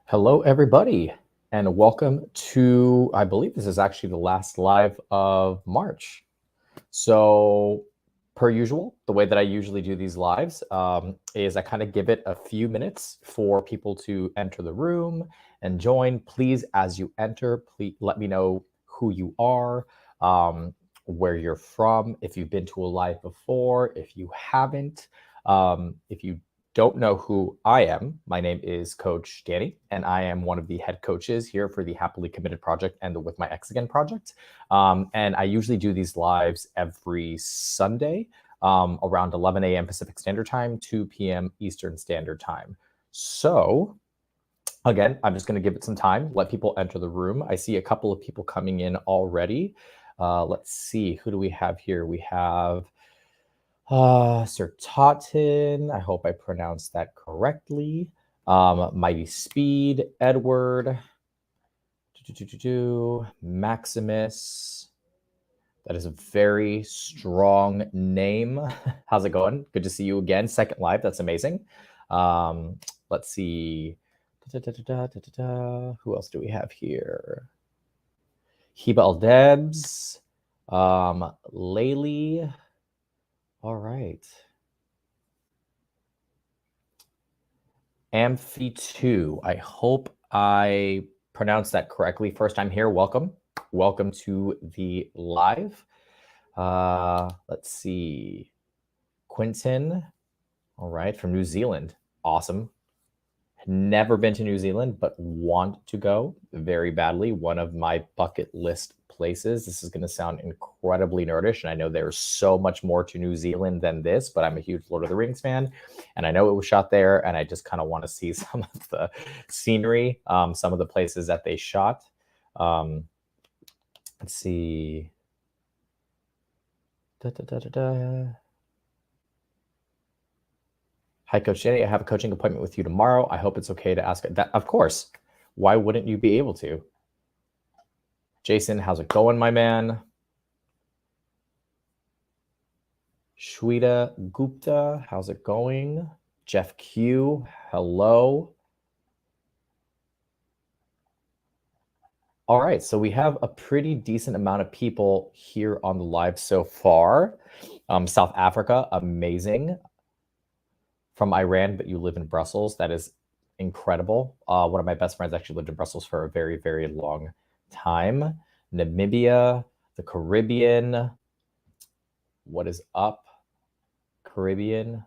Hello, everybody, and welcome to, I believe this is actually the last live of March. So, per usual, the way that I usually do these lives is I kind of give it a few minutes for people to enter the room and join. Please, as you enter, please let me know who you are, where you're from, if you've been to a live before, if you haven't, if you don't know who I am, my name is Coach Danny, and I am one of the head coaches here for the Happily Committed Project and the With My Ex Again project. And I usually do these lives every Sunday around 11 a.m. Pacific Standard Time, 2 p.m. Eastern Standard Time. So again, I'm just going to give it some time, let people enter the room. I see a couple of people coming in already. Let's see, who do we have here? We have Sir Totten, I hope I pronounced that correctly. Mighty Speed, Edward, Maximus. That is a very strong name. How's it going? Good to see you again. Second live, that's amazing. Let's see. Who else do we have here? Hiba Al-Debs, Laylee. All right. Amphi2, I hope I pronounced that correctly. First time here, welcome. Welcome to the live. Let's see. Quinton, all right, from New Zealand. Awesome. Never been to New Zealand, but want to go very badly. One of my bucket list places. This is going to sound incredibly nerdish, and I know there's so much more to New Zealand than this, but I'm a huge Lord of the Rings fan, and I know it was shot there, and I just kind of want to see some of the scenery, some of the places that they shot. Let's see. Hi, Coach Jenny. I have a coaching appointment with you tomorrow. I hope it's okay to ask that. Of course. Why wouldn't you be able to? Jason, how's it going, my man? Shweta Gupta, how's it going? Jeff Q, hello. All right, so we have a pretty decent amount of people here on the live so far. South Africa, amazing. From Iran, but you live in Brussels. That is incredible. One of my best friends actually lived in Brussels for a very, very long time. Namibia, the Caribbean. What is up, Caribbean?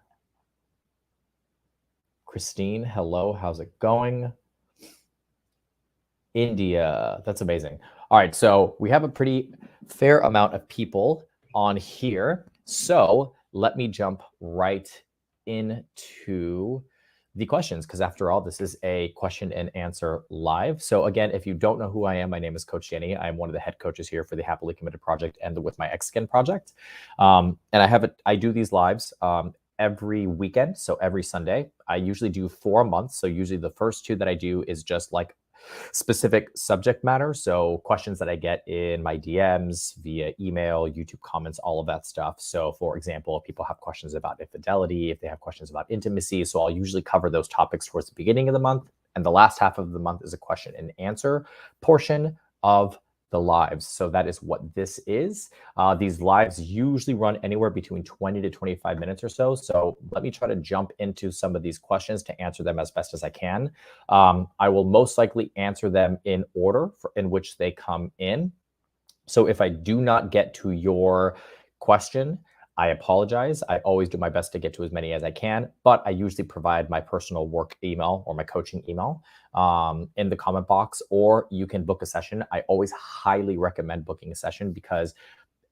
Christine, hello, how's it going? India, that's amazing. All right, so we have a pretty fair amount of people on here. So let me jump right into the questions, because after all, this is a question and answer live. So again, if you don't know who I am, my name is Coach Jenny. I'm one of the head coaches here for the Happily Committed Project and the With My Ex Again project. And I do these lives every weekend, so every Sunday. I usually do 4 months. So usually the first 2 that I do is just like specific subject matter. So questions that I get in my DMs, via email, YouTube comments, all of that stuff. So for example, if people have questions about infidelity, if they have questions about intimacy, so I'll usually cover those topics towards the beginning of the month. And the last half of the month is a question and answer portion of the lives. So that is what this is. These lives usually run anywhere between 20 to 25 minutes or so. So let me try to jump into some of these questions to answer them as best as I can. I will most likely answer them in order in which they come in. So if I do not get to your question, I apologize. I always do my best to get to as many as I can, but I usually provide my personal work email or my coaching email in the comment box, or you can book a session. I always highly recommend booking a session because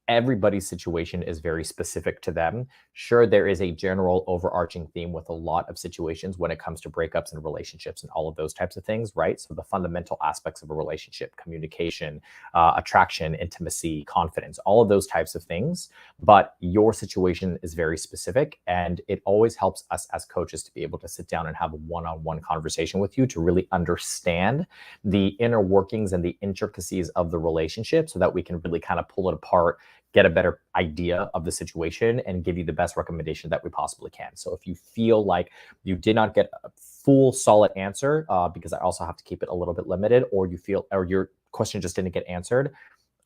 everybody's situation is very specific to them. Sure, there is a general overarching theme with a lot of situations when it comes to breakups and relationships and all of those types of things, right? So the fundamental aspects of a relationship, communication, attraction, intimacy, confidence, all of those types of things. But your situation is very specific, and it always helps us as coaches to be able to sit down and have a one-on-one conversation with you to really understand the inner workings and the intricacies of the relationship so that we can really kind of pull it apart, get a better idea of the situation and give you the best recommendation that we possibly can. So if you feel like you did not get a full solid answer, because I also have to keep it a little bit limited, or you feel, or your question just didn't get answered,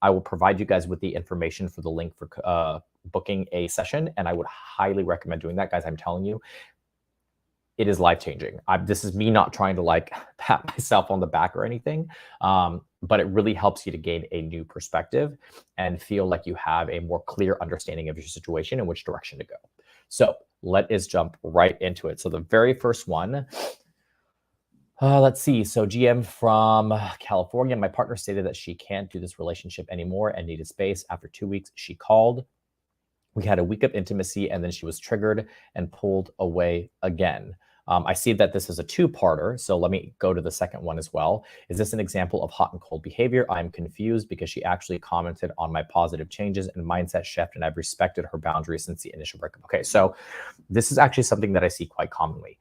I will provide you guys with the information for the link for booking a session. And I would highly recommend doing that, guys. I'm telling you, it is life-changing. This is me not trying to like pat myself on the back or anything, but it really helps you to gain a new perspective and feel like you have a more clear understanding of your situation and which direction to go. So let us jump right into it. So the very first one, let's see. So GM from California, my partner stated that she can't do this relationship anymore and needed space. After 2 weeks, she called. We had a week of intimacy and then she was triggered and pulled away again. I see that this is a two-parter, so let me go to the second one as well. Is this an example of hot and cold behavior? I'm confused because she actually commented on my positive changes and mindset shift, and I've respected her boundaries since the initial breakup. Okay, so this is actually something that I see quite commonly.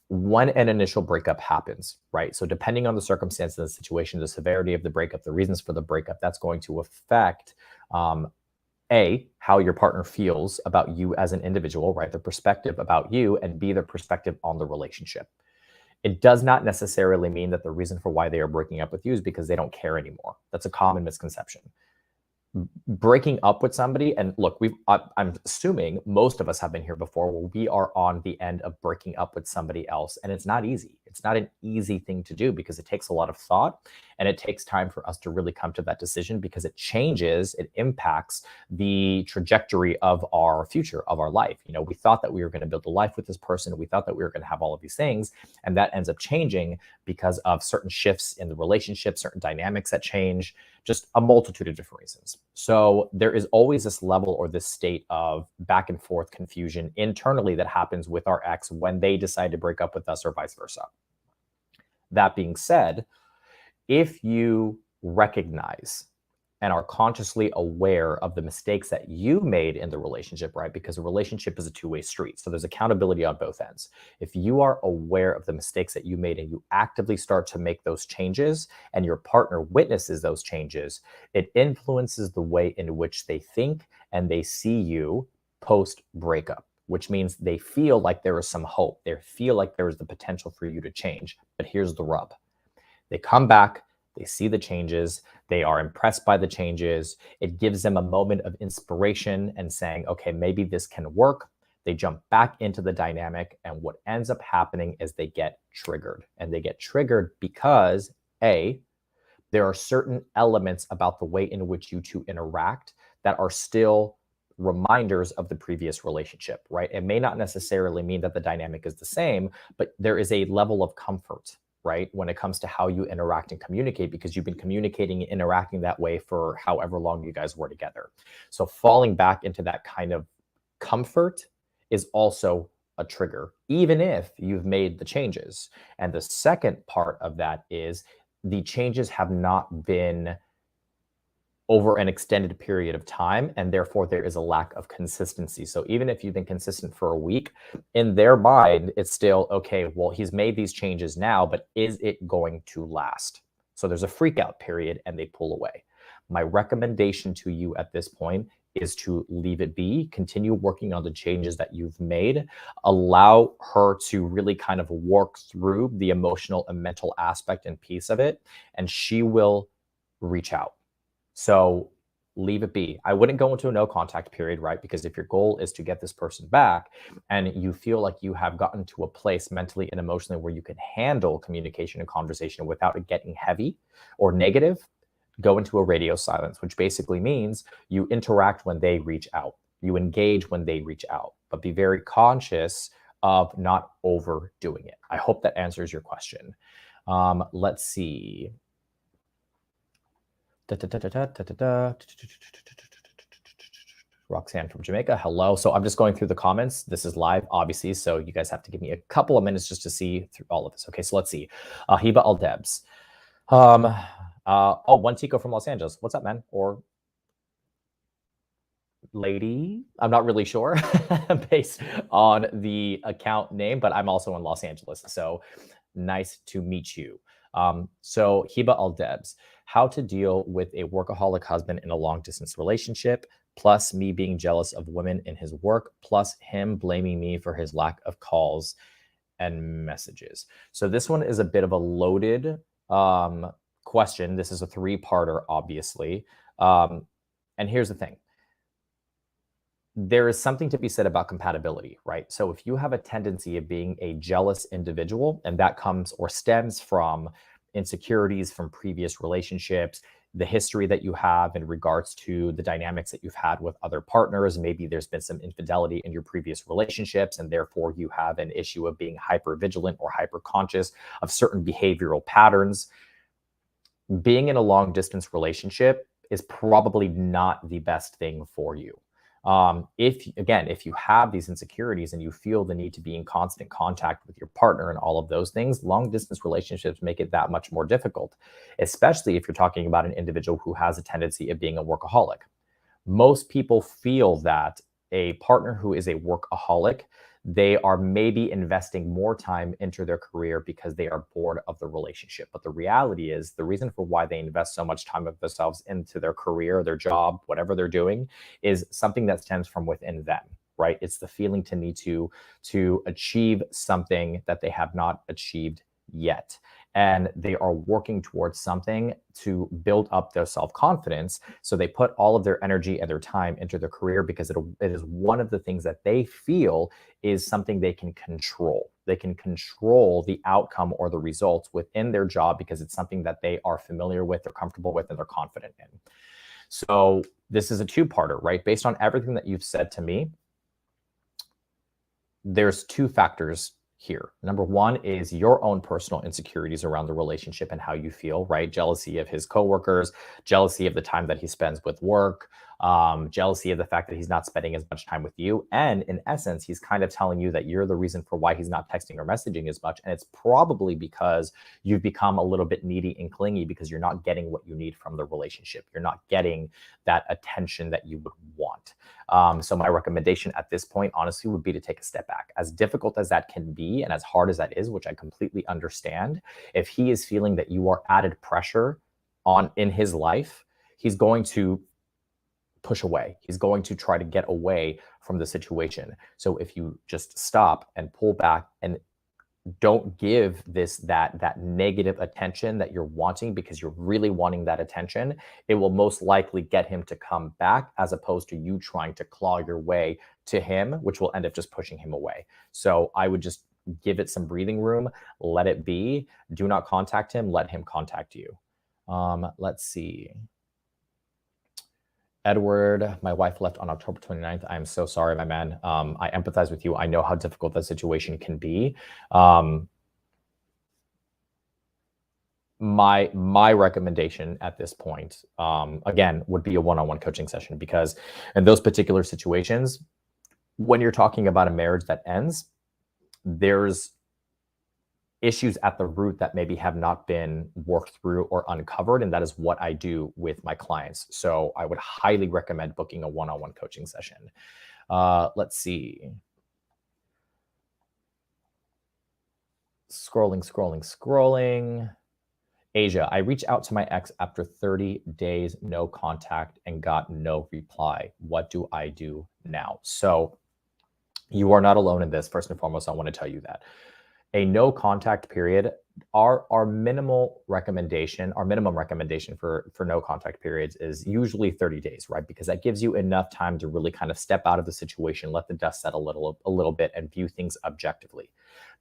When an initial breakup happens, right? So depending on the circumstance of the situation, the severity of the breakup, the reasons for the breakup, that's going to affect A, how your partner feels about you as an individual, right? Their perspective about you, and B, their perspective on the relationship. It does not necessarily mean that the reason for why they are breaking up with you is because they don't care anymore. That's a common misconception. Breaking up with somebody, and look, I'm assuming most of us have been here before, where we are on the end of breaking up with somebody else, and it's not easy. It's not an easy thing to do because it takes a lot of thought and it takes time for us to really come to that decision, because it changes, it impacts the trajectory of our future, of our life. You know, we thought that we were going to build a life with this person. We thought that we were going to have all of these things, and that ends up changing because of certain shifts in the relationship, certain dynamics that change, just a multitude of different reasons. So there is always this level or this state of back and forth confusion internally that happens with our ex when they decide to break up with us, or vice versa. That being said, if you recognize and are consciously aware of the mistakes that you made in the relationship, right? Because a relationship is a two-way street. So there's accountability on both ends. If you are aware of the mistakes that you made and you actively start to make those changes, and your partner witnesses those changes, it influences the way in which they think and they see you post-breakup, which means they feel like there is some hope. They feel like there is the potential for you to change. But here's the rub. They come back, they see the changes, they are impressed by the changes. It gives them a moment of inspiration and saying, okay, maybe this can work. They jump back into the dynamic, and what ends up happening is they get triggered. And they get triggered because A, there are certain elements about the way in which you two interact that are still reminders of the previous relationship, right? It may not necessarily mean that the dynamic is the same, but there is a level of comfort, right, when it comes to how you interact and communicate, because you've been communicating and interacting that way for however long you guys were together. So falling back into that kind of comfort is also a trigger, even if you've made the changes. And the second part of that is the changes have not been over an extended period of time, and therefore there is a lack of consistency. So even if you've been consistent for a week, in their mind, it's still, okay, well, he's made these changes now, but is it going to last? So there's a freak out period and they pull away. My recommendation to you at this point is to leave it be, continue working on the changes that you've made, allow her to really kind of work through the emotional and mental aspect and piece of it, and she will reach out. So leave it be. I wouldn't go into a no contact period, right? Because if your goal is to get this person back and you feel like you have gotten to a place mentally and emotionally where you can handle communication and conversation without it getting heavy or negative, go into a radio silence, which basically means you interact when they reach out. You engage when they reach out, but be very conscious of not overdoing it. I hope that answers your question. Let's see. Roxanne from Jamaica, hello. So I'm just going through the comments. This is live, obviously, so you guys have to give me a couple of minutes just to see through all of this. Okay, so let's see. Hiba Aldebs. One Tico from Los Angeles. What's up, man? Or lady? I'm not really sure based on the account name, but I'm also in Los Angeles. So nice to meet you. So Hiba Al-Debs, how to deal with a workaholic husband in a long distance relationship, plus me being jealous of women in his work, plus him blaming me for his lack of calls and messages. So this one is a bit of a loaded question. This is a three-parter, obviously. And here's the thing. There is something to be said about compatibility, right? So if you have a tendency of being a jealous individual, and that comes or stems from insecurities from previous relationships, the history that you have in regards to the dynamics that you've had with other partners, maybe there's been some infidelity in your previous relationships, and therefore you have an issue of being hyper vigilant or hyper conscious of certain behavioral patterns. Being in a long distance relationship is probably not the best thing for you. If you have these insecurities and you feel the need to be in constant contact with your partner and all of those things, long distance relationships make it that much more difficult, especially if you're talking about an individual who has a tendency of being a workaholic. Most people feel that a partner who is a workaholic, they are maybe investing more time into their career because they are bored of the relationship. But the reality is the reason for why they invest so much time of themselves into their career, their job, whatever they're doing, is something that stems from within them, right? It's the feeling to need to achieve something that they have not achieved yet. And they are working towards something to build up their self-confidence. So they put all of their energy and their time into their career because it is one of the things that they feel is something they can control. They can control the outcome or the results within their job because it's something that they are familiar with, they're comfortable with, and they're confident in. So this is a two-parter, right? Based on everything that you've said to me, there's two factors here. Number one is your own personal insecurities around the relationship and how you feel, right? Jealousy of his coworkers, jealousy of the time that he spends with work, jealousy of the fact that he's not spending as much time with you. And in essence, he's kind of telling you that you're the reason for why he's not texting or messaging as much. And it's probably because you've become a little bit needy and clingy because you're not getting what you need from the relationship. You're not getting that attention that you would want. So my recommendation at this point, honestly, would be to take a step back. As difficult as that can be and as hard as that is, which I completely understand, if he is feeling that you are added pressure in his life, he's going to push away. He's going to try to get away from the situation. So if you just stop and pull back and don't give that negative attention that you're wanting because you're really wanting that attention, it will most likely get him to come back as opposed to you trying to claw your way to him, which will end up just pushing him away. So I would just give it some breathing room, let it be. Do not contact him, let him contact you. Let's see. Edward, my wife left on October 29th. I am so sorry, my man. I empathize with you. I know how difficult that situation can be. My recommendation at this point, again, would be a one-on-one coaching session, because in those particular situations, when you're talking about a marriage that ends, there's issues at the root that maybe have not been worked through or uncovered. And that is what I do with my clients. So I would highly recommend booking a one-on-one coaching session. Let's see. Scrolling. Asia, I reached out to my ex after 30 days, no contact, and got no reply. What do I do now? So you are not alone in this. First and foremost, I want to tell you that a no contact period, our minimum recommendation for no contact periods is usually 30 days, right? Because that gives you enough time to really kind of step out of the situation, let the dust settle a little bit, and view things objectively.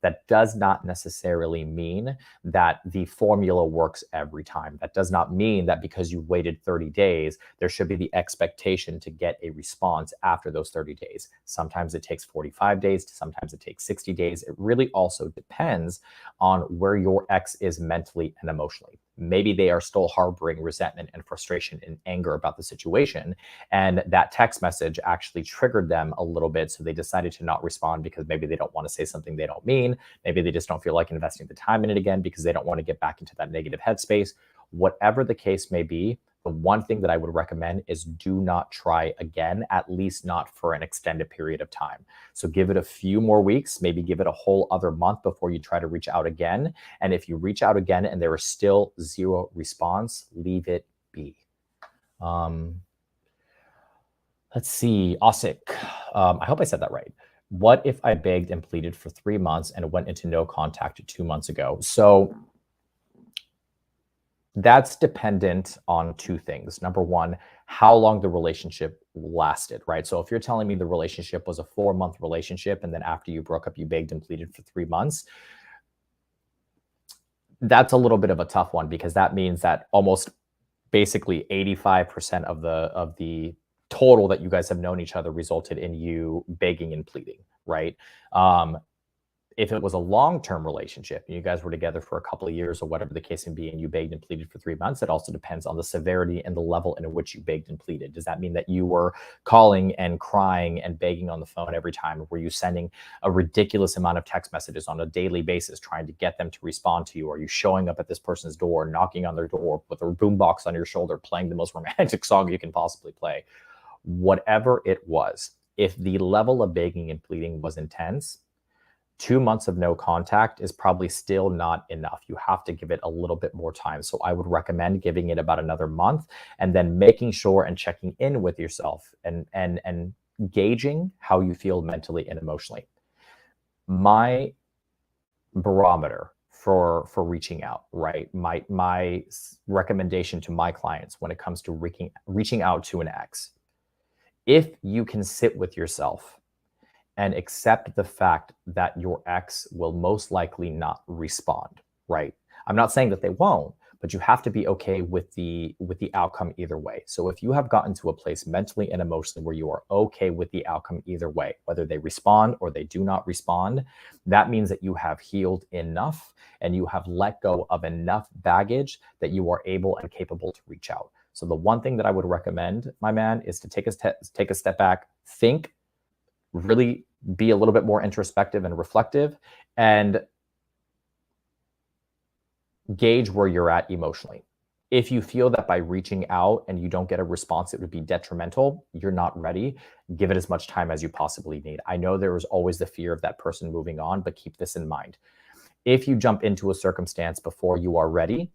That does not necessarily mean that the formula works every time. That does not mean that because you waited 30 days, there should be the expectation to get a response after those 30 days. Sometimes it takes 45 days, sometimes it takes 60 days. It really also depends on where your ex is mentally and emotionally. Maybe they are still harboring resentment and frustration and anger about the situation, and that text message actually triggered them a little bit, so they decided to not respond because maybe they don't want to say something they don't mean. Maybe they just don't feel like investing the time in it again because they don't want to get back into that negative headspace. Whatever the case may be, the one thing that I would recommend is do not try again, at least not for an extended period of time. So give it a few more weeks, maybe give it a whole other month before you try to reach out again. And if you reach out again and there is still zero response, leave it be. Let's see, Osik. I hope I said that right. What if I begged and pleaded for 3 months and went into no contact 2 months ago? So that's dependent on two things. Number one, how long the relationship lasted, right? So if you're telling me the relationship was a 4-month relationship and then after you broke up, you begged and pleaded for 3 months, that's a little bit of a tough one, because that means that almost basically 85% of the total that you guys have known each other resulted in you begging and pleading, right? If it was a long-term relationship and you guys were together for a couple of years or whatever the case may be, and you begged and pleaded for 3 months, it also depends on the severity and the level in which you begged and pleaded. Does that mean that you were calling and crying and begging on the phone every time? Were you sending a ridiculous amount of text messages on a daily basis trying to get them to respond to you? Are you showing up at this person's door, knocking on their door with a boombox on your shoulder, playing the most romantic song you can possibly play? Whatever it was, if the level of begging and pleading was intense, 2 months of no contact is probably still not enough. You have to give it a little bit more time. So I would recommend giving it about another month and then making sure and checking in with yourself and gauging how you feel mentally and emotionally. My barometer for reaching out, right? My recommendation to my clients when it comes to reaching out to an ex, if you can sit with yourself and accept the fact that your ex will most likely not respond, right? I'm not saying that they won't, but you have to be okay with the outcome either way. So if you have gotten to a place mentally and emotionally where you are okay with the outcome either way, whether they respond or they do not respond, that means that you have healed enough and you have let go of enough baggage that you are able and capable to reach out. So the one thing that I would recommend, my man, is to take a step back, think, really be a little bit more introspective and reflective, and gauge where you're at emotionally. If you feel that by reaching out and you don't get a response, it would be detrimental, you're not ready, give it as much time as you possibly need. I know there is always the fear of that person moving on, but keep this in mind. If you jump into a circumstance before you are ready,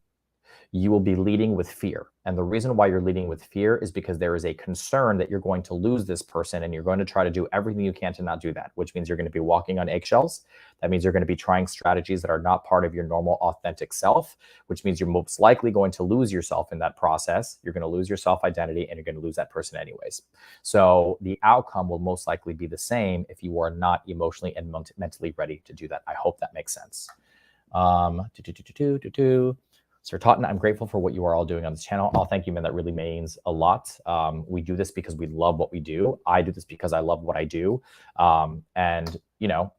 you will be leading with fear. And the reason why you're leading with fear is because there is a concern that you're going to lose this person, and you're going to try to do everything you can to not do that, which means you're going to be walking on eggshells. That means you're going to be trying strategies that are not part of your normal, authentic self, which means you're most likely going to lose yourself in that process. You're going to lose your self-identity, and you're going to lose that person anyways. So the outcome will most likely be the same if you are not emotionally and mentally ready to do that. I hope that makes sense. Sir Totten, I'm grateful for what you are all doing on this channel. Oh, thank you, man. That really means a lot. We do this because we love what we do. I do this because I love what I do. And, you know,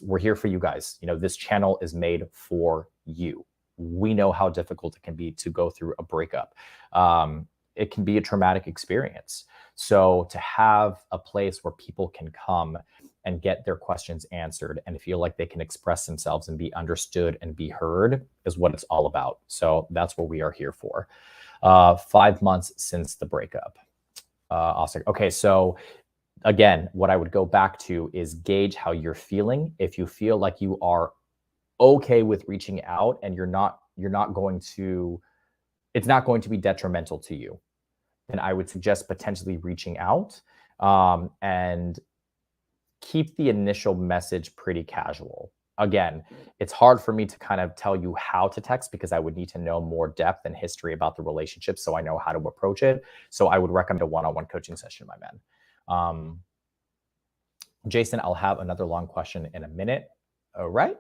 we're here for you guys. You know, this channel is made for you. We know how difficult it can be to go through a breakup. It can be a traumatic experience. So to have a place where people can come and get their questions answered and feel like they can express themselves and be understood and be heard is what it's all about. So that's what we are here for. 5 months since the breakup. Awesome. Okay, so again, what I would go back to is gauge how you're feeling. If you feel like you are okay with reaching out and it's not going to be detrimental to you, then I would suggest potentially reaching out and keep the initial message pretty casual. Again, it's hard for me to kind of tell you how to text because I would need to know more depth and history about the relationship so I know how to approach it. So I would recommend a one-on-one coaching session, my man. Jason, I'll have another long question in a minute. All right.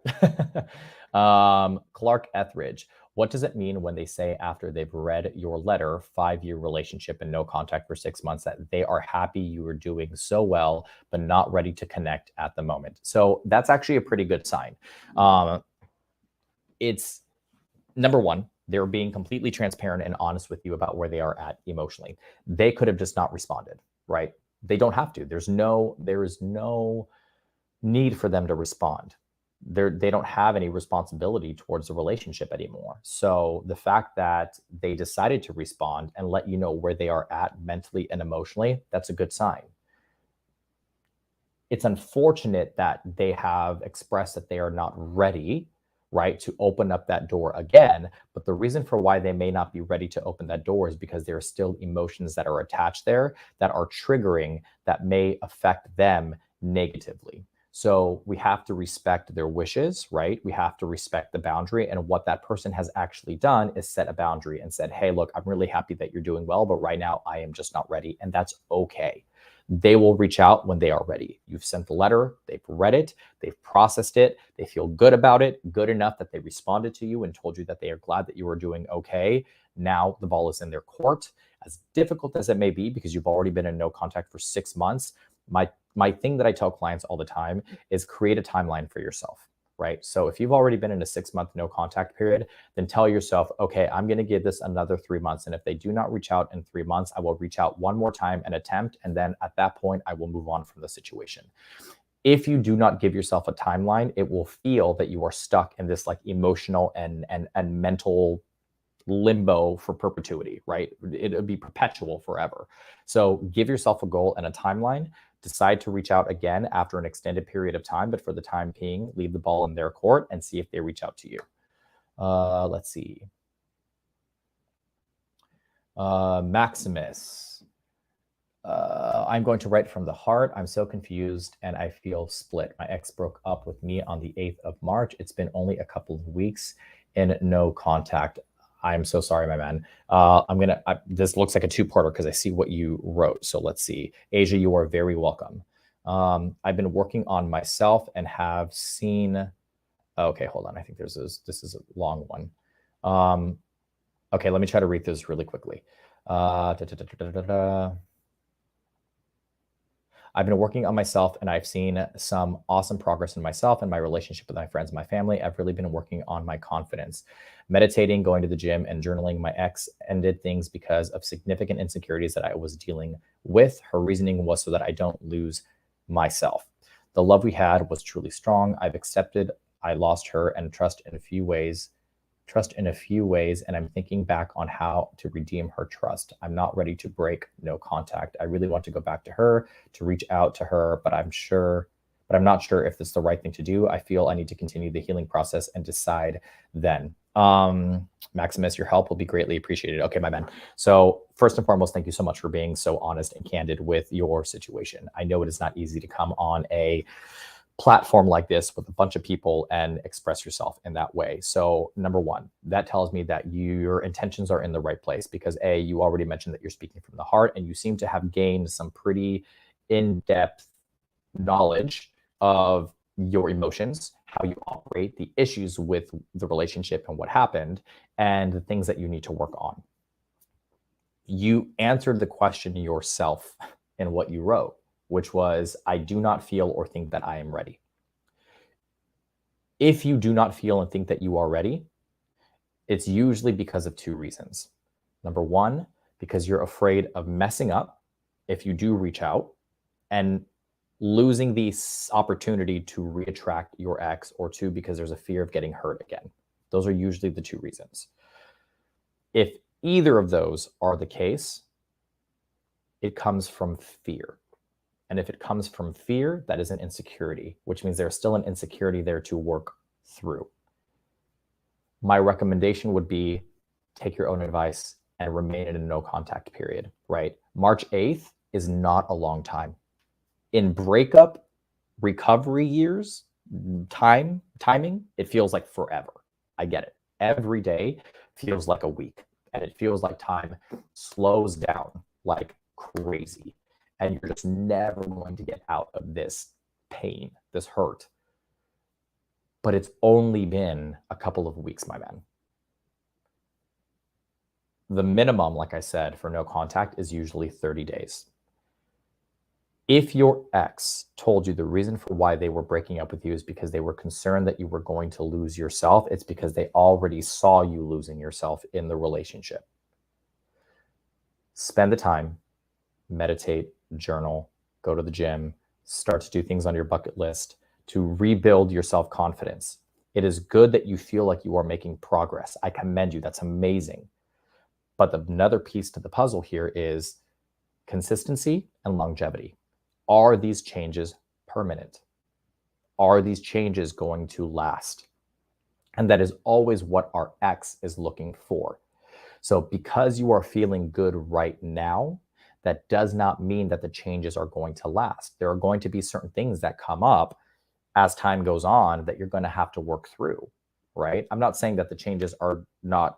Clark Etheridge, what does it mean when they say after they've read your letter, 5-year relationship and no contact for 6 months, that they are happy you are doing so well, but not ready to connect at the moment? So that's actually a pretty good sign. It's number one, they're being completely transparent and honest with you about where they are at emotionally. They could have just not responded, right? They don't have to. There is no need for them to respond. they don't have any responsibility towards the relationship anymore. So the fact that they decided to respond and let you know where they are at mentally and emotionally, that's a good sign. It's unfortunate that they have expressed that they are not ready, right, to open up that door again. But the reason for why they may not be ready to open that door is because there are still emotions that are attached there that are triggering, that may affect them negatively. So we have to respect their wishes, right? We have to respect the boundary. And what that person has actually done is set a boundary and said, hey, look, I'm really happy that you're doing well, but right now I am just not ready. And that's okay. They will reach out when they are ready. You've sent the letter, they've read it, they've processed it, they feel good about it, good enough that they responded to you and told you that they are glad that you are doing okay. Now the ball is in their court. As difficult as it may be, because you've already been in no contact for 6 months, my thing that I tell clients all the time is create a timeline for yourself, right? So if you've already been in a 6-month no contact period, then tell yourself, okay, I'm going to give this another 3 months. And if they do not reach out in 3 months, I will reach out one more time and attempt. And then at that point, I will move on from the situation. If you do not give yourself a timeline, it will feel that you are stuck in this like emotional and mental limbo for perpetuity, right? It'll be perpetual forever. So give yourself a goal and a timeline. Decide to reach out again after an extended period of time, but for the time being, leave the ball in their court and see if they reach out to you. Let's see. Maximus. I'm going to write from the heart. I'm so confused and I feel split. My ex broke up with me on the 8th of March. It's been only a couple of weeks in no contact. I'm so sorry, my man. This looks like a two-parter because I see what you wrote. So let's see. Asia, you are very welcome. I've been working on myself and have seen, okay, hold on. I think this is a long one. Okay, let me try to read this really quickly. I've been working on myself and I've seen some awesome progress in myself and my relationship with my friends and my family. I've really been working on my confidence. Meditating, going to the gym, and journaling. My ex ended things because of significant insecurities that I was dealing with. Her reasoning was so that I don't lose myself. The love we had was truly strong. I've accepted I lost her and trust in a few ways, and I'm thinking back on how to redeem her trust. I'm not ready to break no contact. I really want to go back to her, to reach out to her, but I'm not sure if it's the right thing to do. I feel I need to continue the healing process and decide then. Maximus, your help will be greatly appreciated. Okay, my man. So first and foremost, thank you so much for being so honest and candid with your situation. I know it is not easy to come on a platform like this with a bunch of people and express yourself in that way. So number one, that tells me that your intentions are in the right place because A, you already mentioned that you're speaking from the heart and you seem to have gained some pretty in-depth knowledge of your emotions, how you operate, the issues with the relationship and what happened, and the things that you need to work on. You answered the question yourself in what you wrote, which was, I do not feel or think that I am ready. If you do not feel and think that you are ready, it's usually because of two reasons. Number one, because you're afraid of messing up if you do reach out and losing the opportunity to reattract your ex, or two, because there's a fear of getting hurt again. Those are usually the two reasons. If either of those are the case, it comes from fear. And if it comes from fear, that is an insecurity, which means there's still an insecurity there to work through. My recommendation would be take your own advice and remain in a no contact period, right? March 8th is not a long time. In breakup recovery years, timing, it feels like forever. I get it. Every day feels like a week, and it feels like time slows down like crazy. And you're just never going to get out of this pain, this hurt. But it's only been a couple of weeks, my man. The minimum, like I said, for no contact is usually 30 days. If your ex told you the reason for why they were breaking up with you is because they were concerned that you were going to lose yourself, it's because they already saw you losing yourself in the relationship. Spend the time, meditate, journal, go to the gym, start to do things on your bucket list. to rebuild your self-confidence. It is good that you feel like you are making progress. I commend you. That's amazing. But another piece to the puzzle here is consistency and longevity. Are these changes permanent? Are these changes going to last? And that is always what our ex is looking for. So because you are feeling good right now, that does not mean that the changes are going to last. There are going to be certain things that come up as time goes on that you're going to have to work through, right? I'm not saying that the changes are not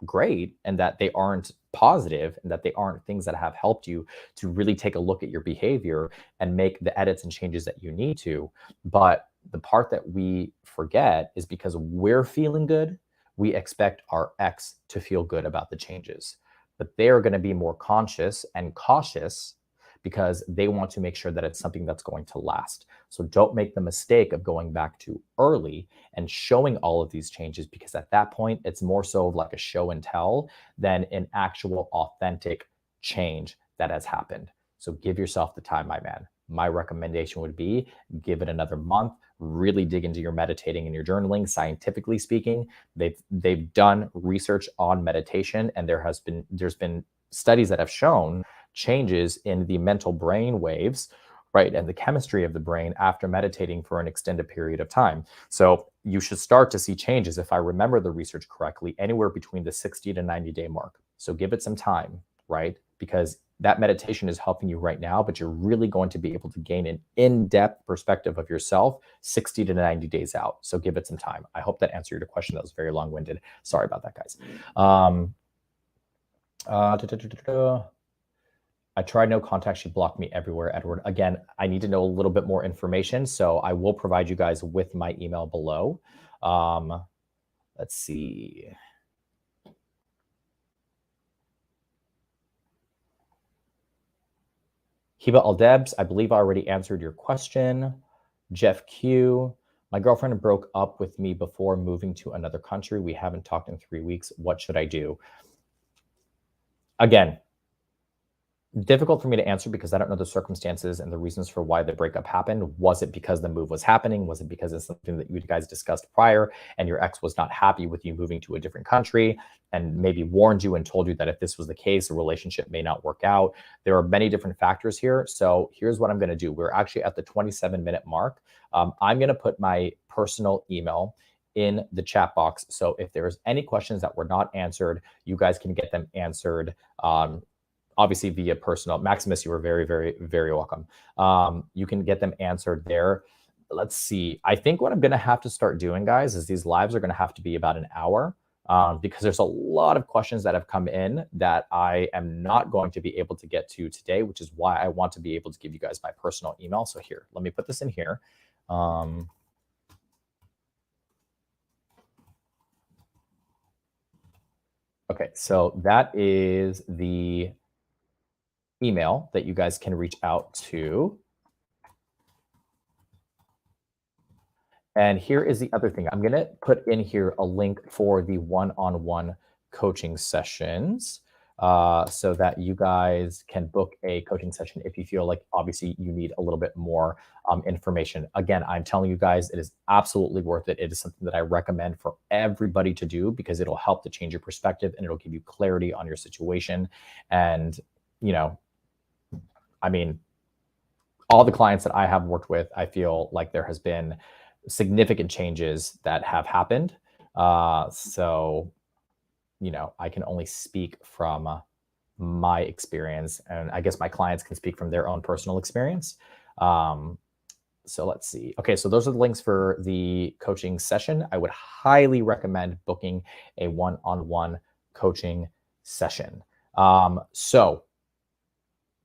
great and that they aren't positive and that they aren't things that have helped you to really take a look at your behavior and make the edits and changes that you need to. But the part that we forget is because we're feeling good, we expect our ex to feel good about the changes. But they're going to be more conscious and cautious because they want to make sure that it's something that's going to last. So don't make the mistake of going back too early and showing all of these changes, because at that point, it's more so of like a show and tell than an actual authentic change that has happened. So give yourself the time, my man. My recommendation would be give it another month, really dig into your meditating and your journaling. Scientifically speaking, they've done research on meditation, and there's been studies that have shown changes in the mental brain waves, right, and the chemistry of the brain after meditating for an extended period of time. So you should start to see changes, if I remember the research correctly, anywhere between the 60 to 90 day mark. So give it some time, right? Because that meditation is helping you right now, but you're really going to be able to gain an in-depth perspective of yourself 60 to 90 days out. So give it some time. I hope that answered your question. That was very long-winded. Sorry about that, guys. I tried no contact. She blocked me everywhere, Edward. Again, I need to know a little bit more information, so I will provide you guys with my email below. Let's see. Hiba Aldebs, I believe I already answered your question. Jeff Q, my girlfriend broke up with me before moving to another country. We haven't talked in 3 weeks. What should I do? Again, difficult for me to answer because I don't know the circumstances and the reasons for why the breakup happened. Was it because the move was happening? Was it because it's something that you guys discussed prior and your ex was not happy with you moving to a different country and maybe warned you and told you that if this was the case, the relationship may not work out? There are many different factors here. So here's what I'm going to do. We're actually at the 27-minute mark. I'm going to put my personal email in the chat box. So if there's any questions that were not answered, you guys can get them answered obviously via personal. Maximus, you were very, very, very welcome. You can get them answered there. Let's see. I think what I'm going to have to start doing, guys, is these lives are going to have to be about an hour because there's a lot of questions that have come in that I am not going to be able to get to today, which is why I want to be able to give you guys my personal email. So here, let me put this in here. Okay, so that is the email that you guys can reach out to. And here is the other thing. I'm going to put in here a link for the one-on-one coaching sessions so that you guys can book a coaching session if you feel like obviously you need a little bit more information. Again, I'm telling you guys, it is absolutely worth it. It is something that I recommend for everybody to do because it'll help to change your perspective and it'll give you clarity on your situation. And, you know, I mean, all the clients that I have worked with, I feel like there has been significant changes that have happened. So, you know, I can only speak from my experience, and I guess my clients can speak from their own personal experience. So let's see. Okay, so those are the links for the coaching session. I would highly recommend booking a one-on-one coaching session. So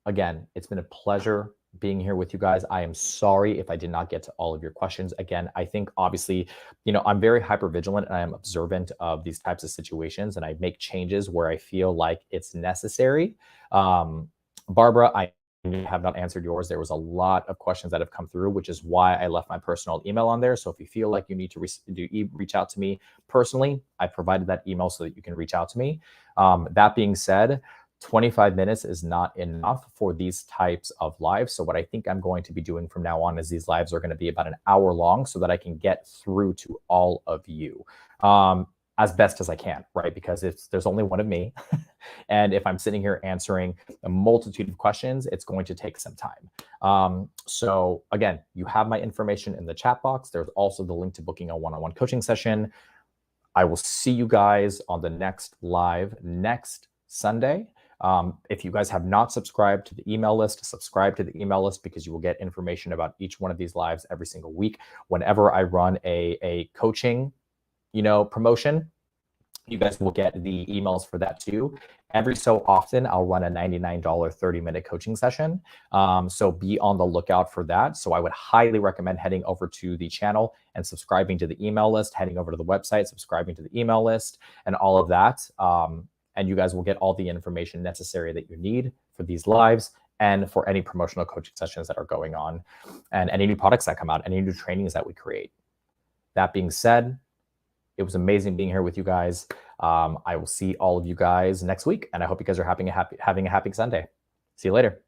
again, it's been a pleasure being here with you guys. I am sorry if I did not get to all of your questions. Again, I think obviously, you know, I'm very hyper vigilant and I am observant of these types of situations and I make changes where I feel like it's necessary. Barbara, I have not answered yours. There was a lot of questions that have come through, which is why I left my personal email on there. So if you feel like you need to reach out to me personally, I provided that email so that you can reach out to me. That being said, 25 minutes is not enough for these types of lives. So what I think I'm going to be doing from now on is these lives are going to be about an hour long so that I can get through to all of you as best as I can, right? Because there's only one of me. And if I'm sitting here answering a multitude of questions, it's going to take some time. So again, you have my information in the chat box. There's also the link to booking a one-on-one coaching session. I will see you guys on the next live next Sunday. If you guys have not subscribed to the email list, subscribe to the email list because you will get information about each one of these lives every single week. Whenever I run a coaching, promotion, you guys will get the emails for that too. Every so often, I'll run a $99 30-minute coaching session. So be on the lookout for that. So I would highly recommend heading over to the channel and subscribing to the email list, heading over to the website, subscribing to the email list, and all of that. And you guys will get all the information necessary that you need for these lives and for any promotional coaching sessions that are going on and any new products that come out, any new trainings that we create. That being said, it was amazing being here with you guys. I will see all of you guys next week, and I hope you guys are having a happy Sunday. See you later.